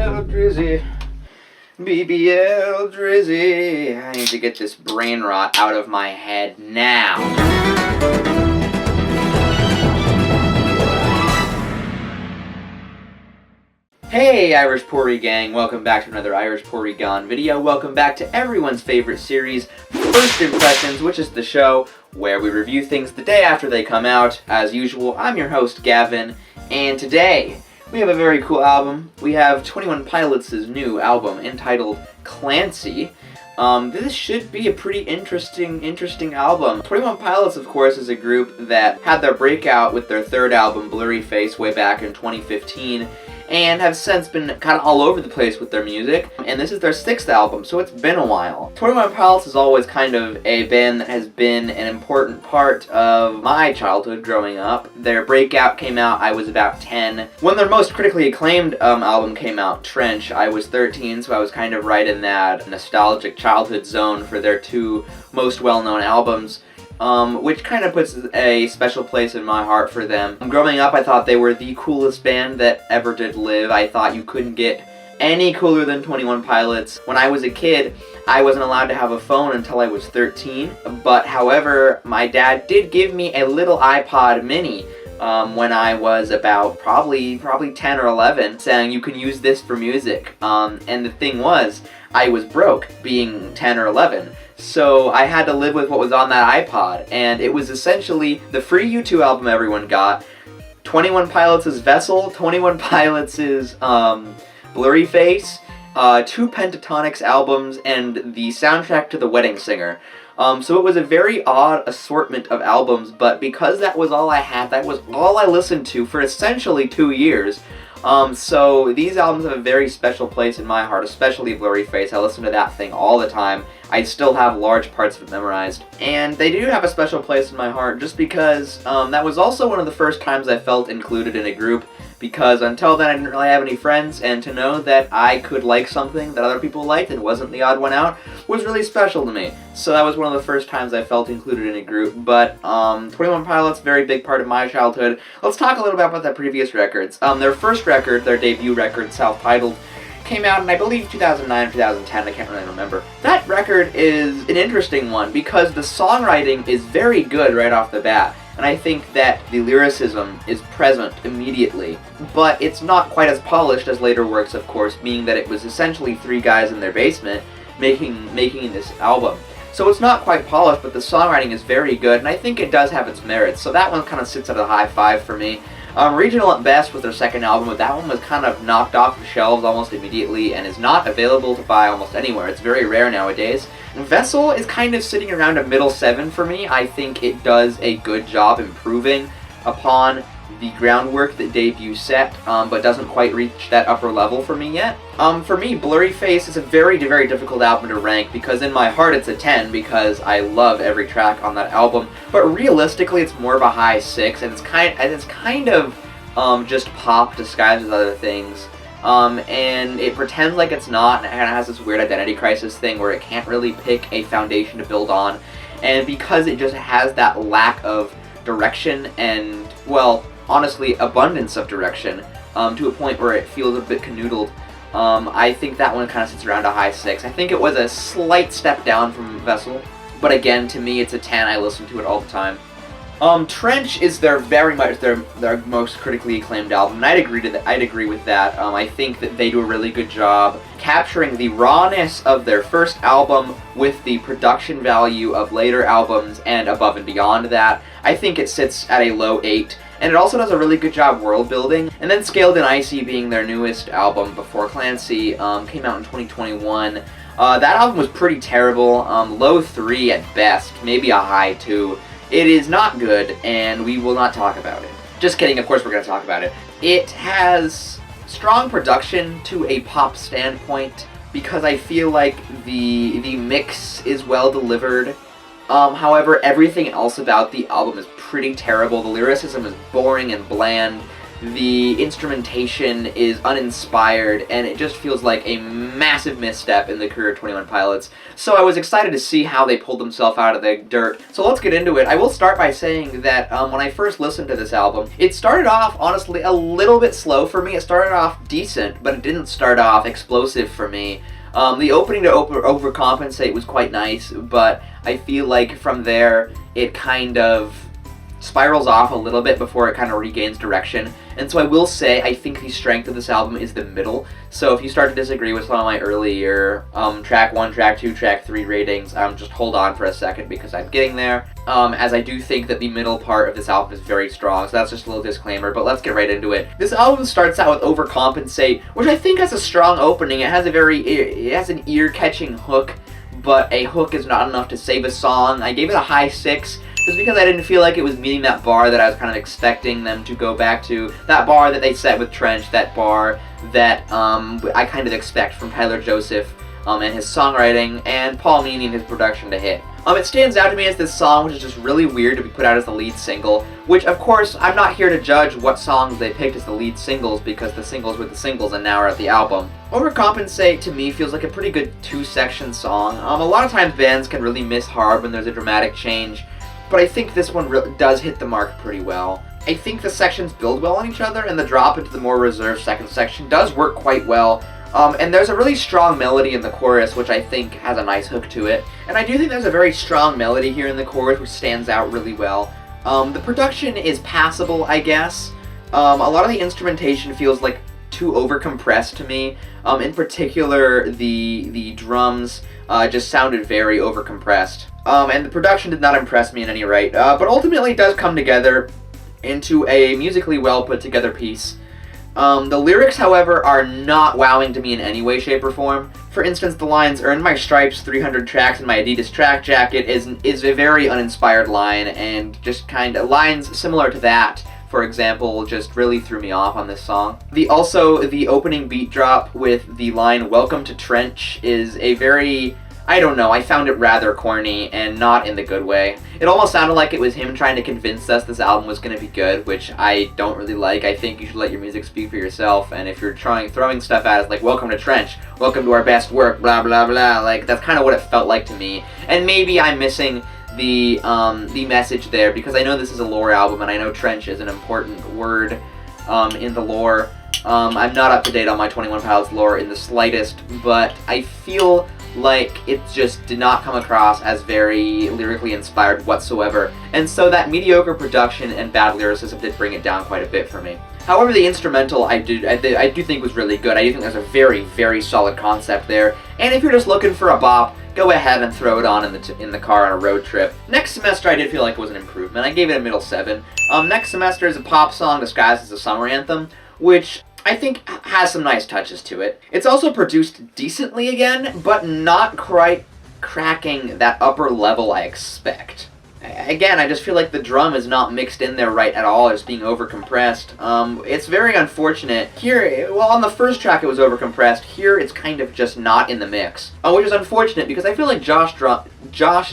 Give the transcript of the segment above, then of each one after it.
Drizzy. BBL Drizzy. I need to get this brain rot out of my head now. Hey Irish Porry gang, welcome back to another Irish Porry Gone video. Welcome back to everyone's favorite series, First Impressions, which is the show where we review things the day after they come out. As usual, I'm your host Gavin, and today we have a very cool album. We have 21 Pilots' new album entitled Clancy. This should be a pretty interesting album. 21 Pilots, of course, is a group that had their breakout with their third album, Blurry Face, way back in 2015. And have since been kind of all over the place with their music, and this is their sixth album, so it's been a while. 21 Pilots is always kind of a band that has been an important part of my childhood growing up. Their breakout came out, I was about 10. When their most critically acclaimed album came out, Trench, I was 13, so I was kind of right in that nostalgic childhood zone for their two most well-known albums. Which kind of puts a special place in my heart for them. Growing up, I thought they were the coolest band that ever did live. I thought you couldn't get any cooler than 21 Pilots. When I was a kid, I wasn't allowed to have a phone until I was 13, but however, my dad did give me a little iPod mini when I was about probably 10 or 11, saying you can use this for music. And the thing was, I was broke being 10 or 11. So I had to live with what was on that iPod, and it was essentially the free U2 album everyone got, 21 Pilots' Vessel, 21 Pilots' Blurry Face, two Pentatonix albums, and the soundtrack to The Wedding Singer. So it was a very odd assortment of albums, but because that was all I had, that was all I listened to for essentially 2 years. So these albums have a very special place in my heart, especially Blurry Face. I listen to that thing all the time. I still have large parts of it memorized. And they do have a special place in my heart just because that was also one of the first times I felt included in a group, because until then I didn't really have any friends, and to know that I could like something that other people liked and wasn't the odd one out was really special to me. So that was one of the first times I felt included in a group. But 21 Pilots, very big part of my childhood. Let's talk a little bit about their previous records. Their first record, their debut record, self-titled, came out in, I believe, 2009, 2010, I can't really remember. That record is an interesting one because the songwriting is very good right off the bat, and I think that the lyricism is present immediately, but it's not quite as polished as later works, of course, being that it was essentially three guys in their basement making this album. So it's not quite polished, but the songwriting is very good, and I think it does have its merits, so that one kind of sits at a high 5 for me. Regional at Best was their second album, but that one was kind of knocked off the shelves almost immediately and is not available to buy almost anywhere. It's very rare nowadays. Vessel is kind of sitting around a middle 7 for me. I think it does a good job improving upon the groundwork that debut set, but doesn't quite reach that upper level for me yet. For me, Blurry Face is a very difficult album to rank because in my heart it's a 10 because I love every track on that album, but realistically it's more of a high 6, and it's kind of just pop disguised with other things. And it pretends like it's not, and it kind of has this weird identity crisis thing where it can't really pick a foundation to build on, and because it just has that lack of direction and, well, honestly, abundance of direction, to a point where it feels a bit canoodled. I think that one kind of sits around a high 6. I think it was a slight step down from Vessel, but again, to me, it's a 10. I listen to it all the time. Trench is very much their most critically acclaimed album, and I'd agree with that. I think that they do a really good job capturing the rawness of their first album with the production value of later albums and above and beyond that. I think it sits at a low 8. And it also does a really good job world building. And then Scaled and Icy, being their newest album before Clancy, came out in 2021. That album was pretty terrible, low 3 at best, maybe a high 2. It is not good, and we will not talk about it. Just kidding, of course we're going to talk about it. It has strong production to a pop standpoint, because I feel like the mix is well delivered. However, everything else about the album is pretty terrible. The lyricism is boring and bland. The instrumentation is uninspired, and it just feels like a massive misstep in the career of 21 Pilots. So I was excited to see how they pulled themselves out of the dirt. So let's get into it. I will start by saying that when I first listened to this album, it started off, honestly, a little bit slow for me. It started off decent, but it didn't start off explosive for me. The opening to Overcompensate was quite nice, but I feel like from there, it kind of spirals off a little bit before it kind of regains direction. And so I will say, I think the strength of this album is the middle. So if you start to disagree with some of my earlier track 1, track 2, track 3 ratings, just hold on for a second because I'm getting there. As I do think that the middle part of this album is very strong, so that's just a little disclaimer, but let's get right into it. This album starts out with Overcompensate, which I think has a strong opening. It has an ear-catching hook, but a hook is not enough to save a song. I gave it a high 6. Just because I didn't feel like it was meeting that bar that I was kind of expecting them to go back to. That bar that they set with Trench, that bar that I kind of expect from Tyler Joseph and his songwriting, and Paul Meany and his production to hit. It stands out to me as this song, which is just really weird to be put out as the lead single, which, of course, I'm not here to judge what songs they picked as the lead singles, because the singles were the singles and now are at the album. Overcompensate, to me, feels like a pretty good 2-section song. A lot of times bands can really miss hard when there's a dramatic change, but I think this one does hit the mark pretty well. I think the sections build well on each other, and the drop into the more reserved second section does work quite well. And there's a really strong melody in the chorus, which I think has a nice hook to it. And I do think there's a very strong melody here in the chorus, which stands out really well. The production is passable, I guess. A lot of the instrumentation feels like too overcompressed to me. In particular, the drums just sounded very overcompressed. And the production did not impress me in any right. But ultimately it does come together into a musically well put together piece. The lyrics, however, are not wowing to me in any way, shape, or form. For instance, the lines, "Earned my stripes, 300 tracks in my Adidas track jacket," is a very uninspired line, and just kind of lines similar to that, for example, just really threw me off on this song. The opening beat drop with the line, "Welcome to Trench," is a very, I don't know, I found it rather corny and not in the good way. It almost sounded like it was him trying to convince us this album was going to be good, which I don't really like. I think you should let your music speak for yourself, and if you're throwing stuff at us like, "Welcome to Trench," "Welcome to our best work," blah blah blah, like, that's kind of what it felt like to me. And maybe I'm missing the message there, because I know this is a lore album, and I know Trench is an important word in the lore. I'm not up to date on my 21 Pilots lore in the slightest, but I feel like it just did not come across as very lyrically inspired whatsoever, and so that mediocre production and bad lyricism did bring it down quite a bit for me. However, the instrumental I do think was really good. I do think there's a very, very solid concept there, and if you're just looking for a bop, go ahead and throw it on in the car on a road trip. Next Semester I did feel like it was an improvement. I gave it a middle 7. Next Semester is a pop song disguised as a summer anthem, which I think has some nice touches to it. It's also produced decently again, but not quite cracking that upper level I expect. Again, I just feel like the drum is not mixed in there right at all. It's being overcompressed. It's very unfortunate. Here, well, on the first track it was overcompressed. Here it's kind of just not in the mix. Which is unfortunate, because I feel like Josh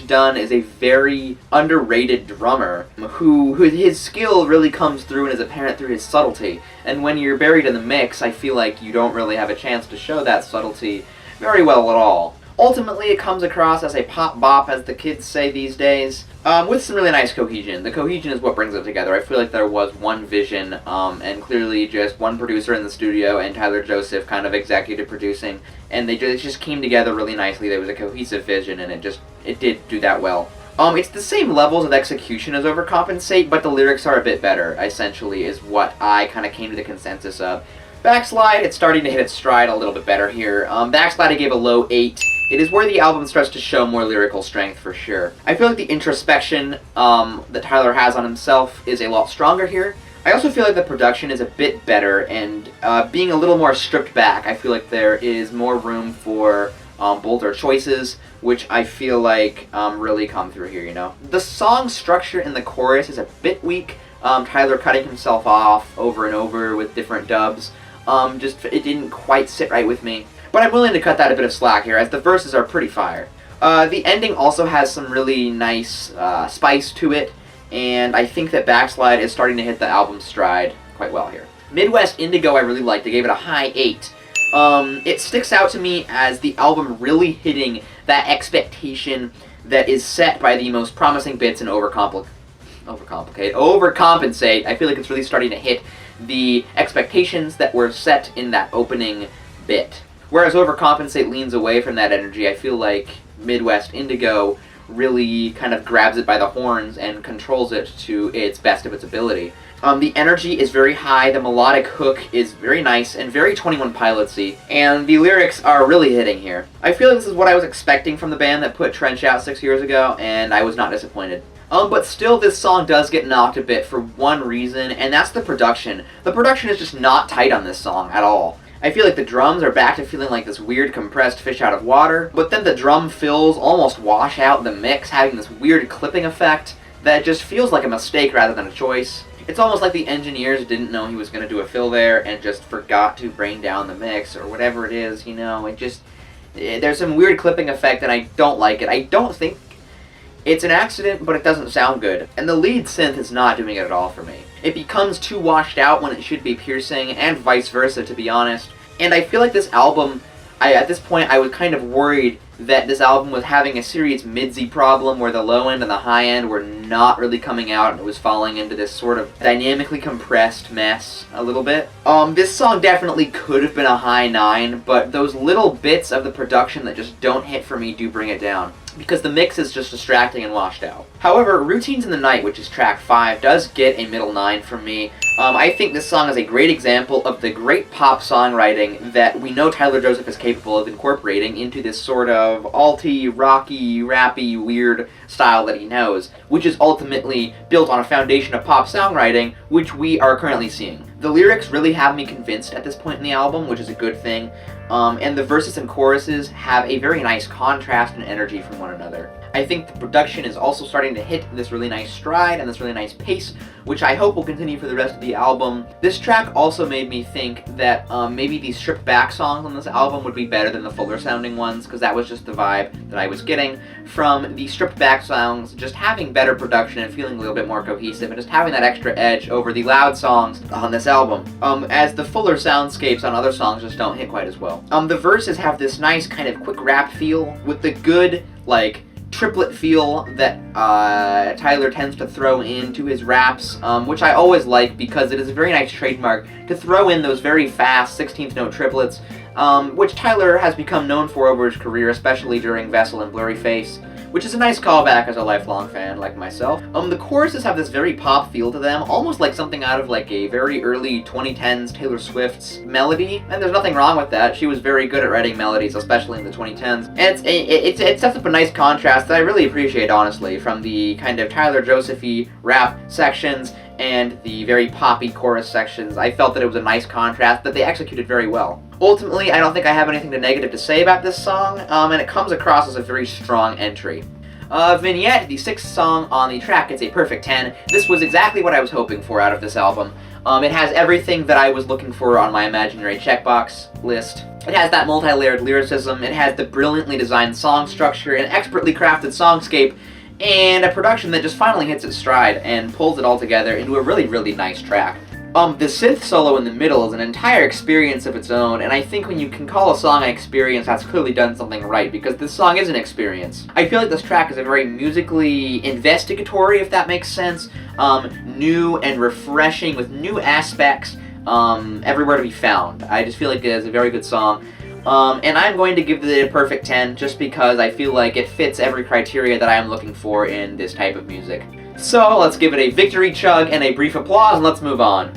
Dunn is a very underrated drummer who his skill really comes through and is apparent through his subtlety. And when you're buried in the mix, I feel like you don't really have a chance to show that subtlety very well at all. Ultimately, it comes across as a pop bop, as the kids say these days, with some really nice cohesion. The cohesion is what brings it together. I feel like there was one vision, and clearly just one producer in the studio and Tyler Joseph kind of executive producing, and it just came together really nicely. There was a cohesive vision, and it did do that well. It's the same levels of execution as Overcompensate, but the lyrics are a bit better, essentially, is what I kind of came to the consensus of. Backslide, it's starting to hit its stride a little bit better here. Backslide I gave a low 8. It is where the album starts to show more lyrical strength, for sure. I feel like the introspection that Tyler has on himself is a lot stronger here. I also feel like the production is a bit better, and being a little more stripped back, I feel like there is more room for bolder choices, which I feel like really come through here, you know. The song structure in the chorus is a bit weak. Tyler cutting himself off over and over with different dubs. It didn't quite sit right with me. But I'm willing to cut that a bit of slack here, as the verses are pretty fire. The ending also has some really nice spice to it, and I think that Backslide is starting to hit the album's stride quite well here. Midwest Indigo I really liked. I gave it a high 8. It sticks out to me as the album really hitting that expectation that is set by the most promising bits in Overcompensate. I feel like it's really starting to hit the expectations that were set in that opening bit. Whereas Overcompensate leans away from that energy, I feel like Midwest Indigo really kind of grabs it by the horns and controls it to its best of its ability. The energy is very high, the melodic hook is very nice and very 21 Pilots-y, and the lyrics are really hitting here. I feel like this is what I was expecting from the band that put Trench out 6 years ago, and I was not disappointed. But still, this song does get knocked a bit for one reason, and that's the production. The production is just not tight on this song at all. I feel like the drums are back to feeling like this weird compressed fish out of water, but then the drum fills almost wash out the mix, having this weird clipping effect that just feels like a mistake rather than a choice. It's almost like the engineers didn't know he was going to do a fill there and just forgot to bring down the mix or whatever it is, you know. There's some weird clipping effect and I don't like it. I don't think it's an accident, but it doesn't sound good. And the lead synth is not doing it at all for me. It becomes too washed out when it should be piercing, and vice versa, to be honest. And I feel like this album, at this point, I was kind of worried that this album was having a serious midsy problem where the low end and the high end were not really coming out and it was falling into this sort of dynamically compressed mess a little bit. This song definitely could have been a high 9, but those little bits of the production that just don't hit for me do bring it down, because the mix is just distracting and washed out. However, Routines in the Night, which is track 5, does get a middle 9 from me. I think this song is a great example of the great pop songwriting that we know Tyler Joseph is capable of incorporating into this sort of alty, rocky, rappy, weird style that he knows, which is ultimately built on a foundation of pop songwriting, which we are currently seeing. The lyrics really have me convinced at this point in the album, which is a good thing, and the verses and choruses have a very nice contrast and energy from one another. I think the production is also starting to hit this really nice stride and this really nice pace, which I hope will continue for the rest of the album. This track also made me think that maybe these stripped back songs on this album would be better than the fuller sounding ones, because that was just the vibe that I was getting from the stripped back songs, just having better production and feeling a little bit more cohesive and just having that extra edge over the loud songs on this album, as the fuller soundscapes on other songs just don't hit quite as well. The verses have this nice kind of quick rap feel with the good, like, triplet feel that Tyler tends to throw into his raps, which I always like because it is a very nice trademark to throw in those very fast 16th note triplets, which Tyler has become known for over his career, especially during Vessel and Blurry Face, which is a nice callback as a lifelong fan like myself. The choruses have this very pop feel to them, almost like something out of like a very early 2010s Taylor Swift's melody, and there's nothing wrong with that. She was very good at writing melodies, especially in the 2010s. And it sets up a nice contrast that I really appreciate, honestly, from the kind of Tyler Joseph-y rap sections and the very poppy chorus sections. I felt that it was a nice contrast that they executed very well. Ultimately, I don't think I have anything negative to say about this song, and it comes across as a very strong entry. Vignette, the 6th song on the track, gets a perfect 10. This was exactly what I was hoping for out of this album. It has everything that I was looking for on my imaginary checkbox list. It has that multi-layered lyricism, it has the brilliantly designed song structure, an expertly crafted songscape, and a production that just finally hits its stride and pulls it all together into a really, really nice track. The synth solo in the middle is an entire experience of its own, and I think when you can call a song an experience, that's clearly done something right, because this song is an experience. I feel like this track is a very musically investigatory, if that makes sense, new and refreshing with new aspects everywhere to be found. I just feel like it is a very good song. And I'm going to give it a perfect 10 just because I feel like it fits every criteria that I am looking for in this type of music. So let's give it a victory chug and a brief applause and let's move on.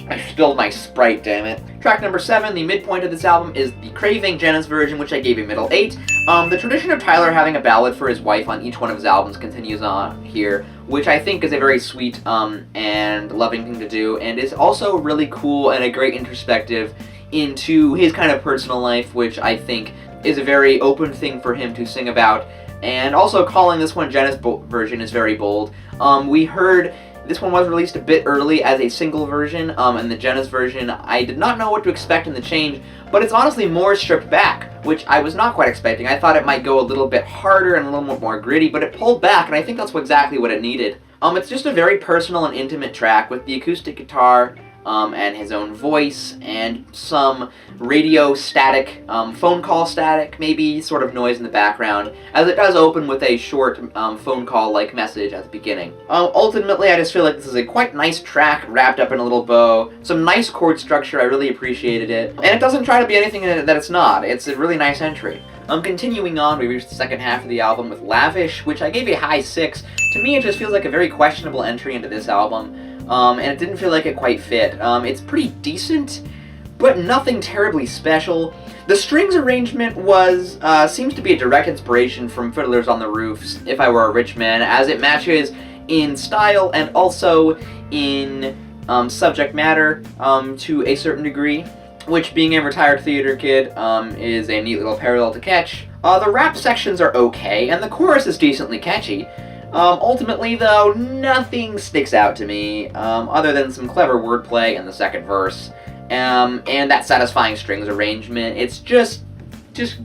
I spilled my Sprite, damn it. Track number 7, the midpoint of this album, is the Craving, Jenna's version, which I gave a middle 8. The tradition of Tyler having a ballad for his wife on each one of his albums continues on here, which I think is a very sweet and loving thing to do, and is also really cool and a great introspective into his kind of personal life, which I think is a very open thing for him to sing about. And also calling this one Jenna's version is very bold. We heard this one was released a bit early as a single version, and the Jenna's version, I did not know what to expect in the change, but it's honestly more stripped back, which I was not quite expecting. I thought it might go a little bit harder and a little more gritty, but it pulled back, and I think that's exactly what it needed. It's just a very personal and intimate track with the acoustic guitar, and his own voice, and some radio static, phone call static, maybe, sort of noise in the background, as it does open with a short phone call-like message at the beginning. Ultimately, I just feel like this is a quite nice track, wrapped up in a little bow, some nice chord structure, I really appreciated it, and it doesn't try to be anything that it's not. It's a really nice entry. Continuing on, we reached the second half of the album with Lavish, which I gave a high 6. To me, it just feels like a very questionable entry into this album. And it didn't feel like it quite fit. It's pretty decent, but nothing terribly special. The strings arrangement seems to be a direct inspiration from Fiddlers on the Roof's If I Were a Rich Man, as it matches in style and also in subject matter to a certain degree, which, being a retired theater kid, is a neat little parallel to catch. The rap sections are okay, and the chorus is decently catchy. Ultimately, though, nothing sticks out to me, other than some clever wordplay in the second verse, and that satisfying strings arrangement. It's just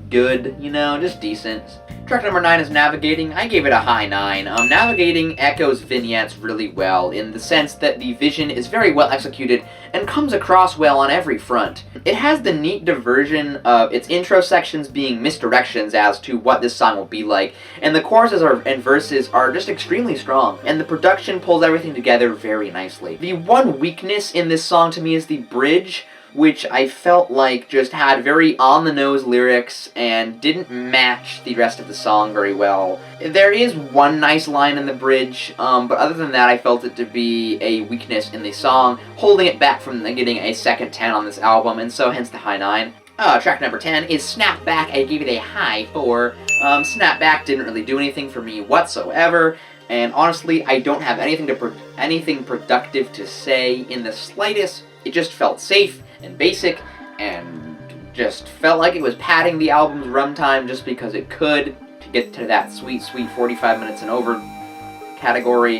good, you know, just decent. Track number 9 is Navigating. I gave it a high 9. Navigating echoes Vignettes really well, in the sense that the vision is very well executed and comes across well on every front. It has the neat diversion of its intro sections being misdirections as to what this song will be like, and the choruses and verses are just extremely strong, and the production pulls everything together very nicely. The one weakness in this song to me is the bridge, which I felt like just had very on-the-nose lyrics and didn't match the rest of the song very well. There is one nice line in the bridge, but other than that, I felt it to be a weakness in the song, holding it back from getting a second 10 on this album, and so hence the high 9. Track number 10 is Snapback. I gave it a high 4. Snapback didn't really do anything for me whatsoever, and honestly, I don't have anything productive to say in the slightest. It just felt safe and basic, and just felt like it was padding the album's runtime just because it could, to get to that sweet 45 minutes and over category,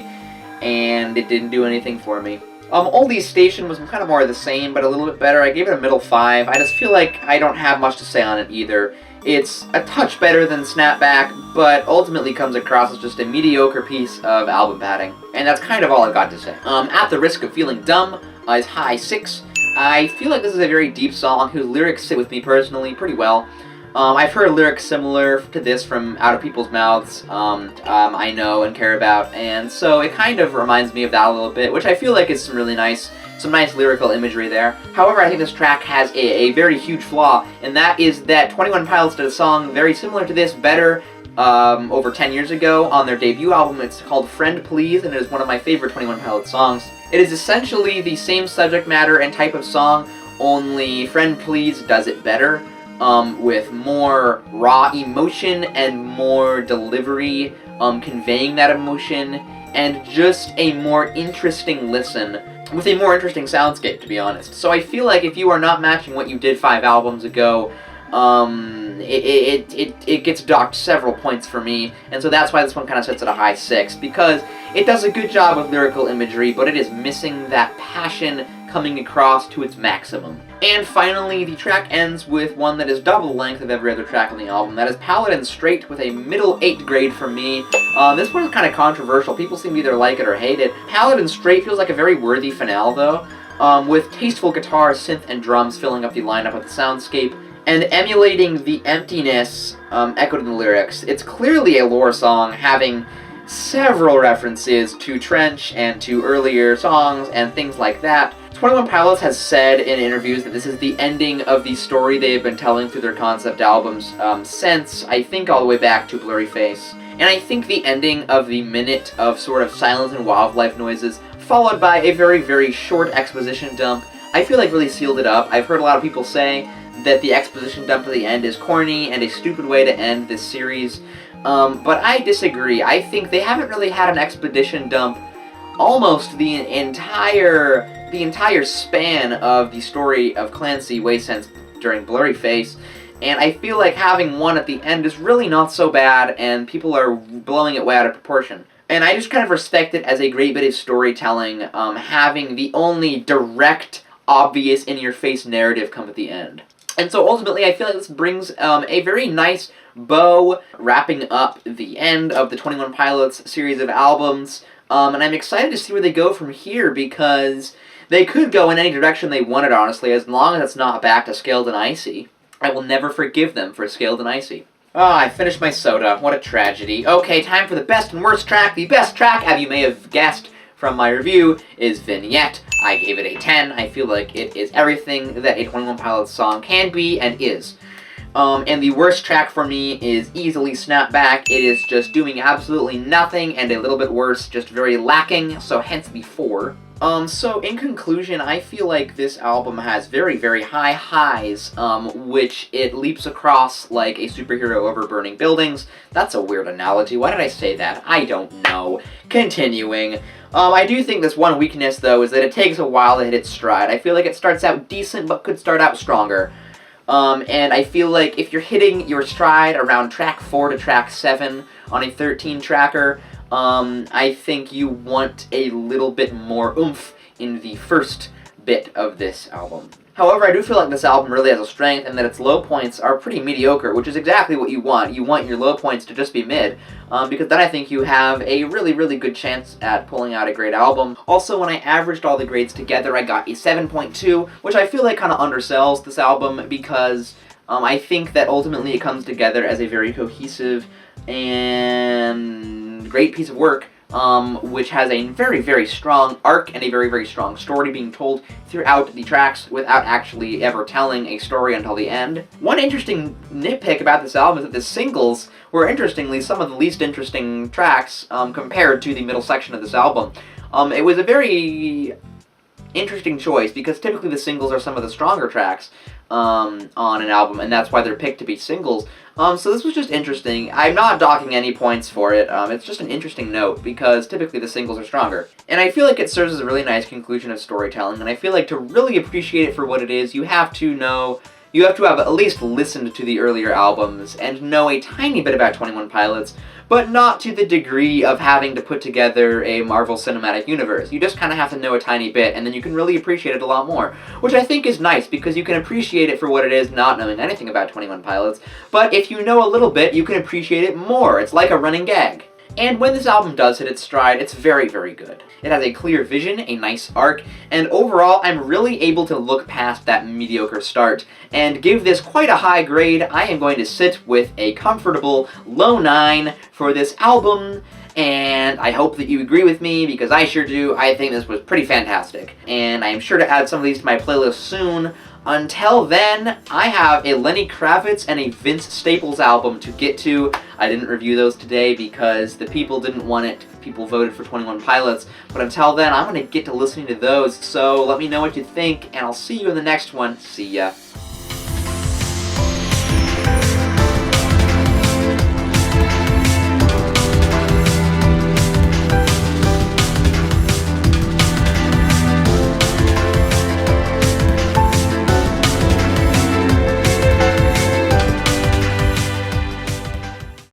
and it didn't do anything for me. Oldies Station was kind of more of the same, but a little bit better. I gave it a middle 5. I just feel like I don't have much to say on it either. It's a touch better than Snapback, but ultimately comes across as just a mediocre piece of album padding. And that's kind of all I've got to say. At the Risk of Feeling Dumb is high 6. I feel like this is a very deep song whose lyrics sit with me personally pretty well. I've heard lyrics similar to this from Out of People's Mouths, I know and care about, and so it kind of reminds me of that a little bit, which I feel like is some nice lyrical imagery there. However, I think this track has a very huge flaw, and that is that 21 Pilots did a song very similar to this, better, over 10 years ago on their debut album. It's called Friend Please, and it is one of my favorite 21 Pilots songs. It is essentially the same subject matter and type of song, only Friend Please does it better, with more raw emotion and more delivery, conveying that emotion, and just a more interesting listen, with a more interesting soundscape, to be honest. So I feel like if you are not matching what you did 5 albums ago, it gets docked several points for me, and so that's why this one kind of sits at a high 6, because it does a good job with lyrical imagery, but it is missing that passion coming across to its maximum. And finally, the track ends with one that is double the length of every other track on the album. That is Paladin Strait, with a middle 8 grade from me. This one is kind of controversial. People seem to either like it or hate it. Paladin Strait feels like a very worthy finale, though, with tasteful guitar, synth, and drums filling up the lineup of the soundscape, and emulating the emptiness echoed in the lyrics. It's clearly a lore song, having several references to Trench and to earlier songs and things like that. 21 Pilots has said in interviews that this is the ending of the story they've been telling through their concept albums since, I think, all the way back to Blurry Face. And I think the ending of the minute of sort of silence and wildlife noises, followed by a very, very short exposition dump, I feel like really sealed it up. I've heard a lot of people say that the exposition dump at the end is corny and a stupid way to end this series, but I disagree. I think they haven't really had an exposition dump almost the entire span of the story of Clancy way since during Blurry Face, and I feel like having one at the end is really not so bad, and people are blowing it way out of proportion. And I just kind of respect it as a great bit of storytelling, having the only direct, obvious, in-your-face narrative come at the end. And so ultimately, I feel like this brings a very nice bow, wrapping up the end of the 21 Pilots series of albums. And I'm excited to see where they go from here, because they could go in any direction they wanted, honestly, as long as it's not back to Scaled and Icy. I will never forgive them for Scaled and Icy. Ah, I finished my soda. What a tragedy. Okay, time for the best and worst track. The best track, as you may have guessed from my review, is Vignette. I gave it a 10. I feel like it is everything that a 21 Pilots song can be and is. And the worst track for me is easily Snapback. It is just doing absolutely nothing and a little bit worse, just very lacking, so hence the 4. So in conclusion, I feel like this album has very, very high highs, which it leaps across like a superhero over burning buildings. That's a weird analogy. Why did I say that? I don't know. Continuing. I do think this one weakness, though, is that it takes a while to hit its stride. I feel like it starts out decent, but could start out stronger. And I feel like if you're hitting your stride around track 4 to track 7 on a 13 tracker, I think you want a little bit more oomph in the first bit of this album. However, I do feel like this album really has a strength, and that its low points are pretty mediocre, which is exactly what you want. You want your low points to just be mid, because then I think you have a really, really good chance at pulling out a great album. Also, when I averaged all the grades together, I got a 7.2, which I feel like kind of undersells this album, because I think that ultimately it comes together as a very cohesive and great piece of work, which has a very, very strong arc and a very, very strong story being told throughout the tracks without actually ever telling a story until the end. One interesting nitpick about this album is that the singles were, interestingly, some of the least interesting tracks compared to the middle section of this album. It was a very interesting choice, because typically the singles are some of the stronger tracks on an album, and that's why they're picked to be singles. So this was just interesting. I'm not docking any points for it. It's just an interesting note, because typically the singles are stronger. And I feel like it serves as a really nice conclusion of storytelling, and I feel like to really appreciate it for what it is, you have to have at least listened to the earlier albums and know a tiny bit about 21 Pilots, but not to the degree of having to put together a Marvel Cinematic Universe. You just kind of have to know a tiny bit, and then you can really appreciate it a lot more, which I think is nice, because you can appreciate it for what it is not knowing anything about 21 Pilots, but if you know a little bit, you can appreciate it more. It's like a running gag. And when this album does hit its stride, it's very, very good. It has a clear vision, a nice arc, and overall, I'm really able to look past that mediocre start and give this quite a high grade. I am going to sit with a comfortable low 9 for this album, and I hope that you agree with me, because I sure do. I think this was pretty fantastic, and I am sure to add some of these to my playlist soon. Until then, I have a Lenny Kravitz and a Vince Staples album to get to. I didn't review those today because the people didn't want it. People voted for 21 Pilots. But until then, I'm going to get to listening to those. So let me know what you think, and I'll see you in the next one. See ya.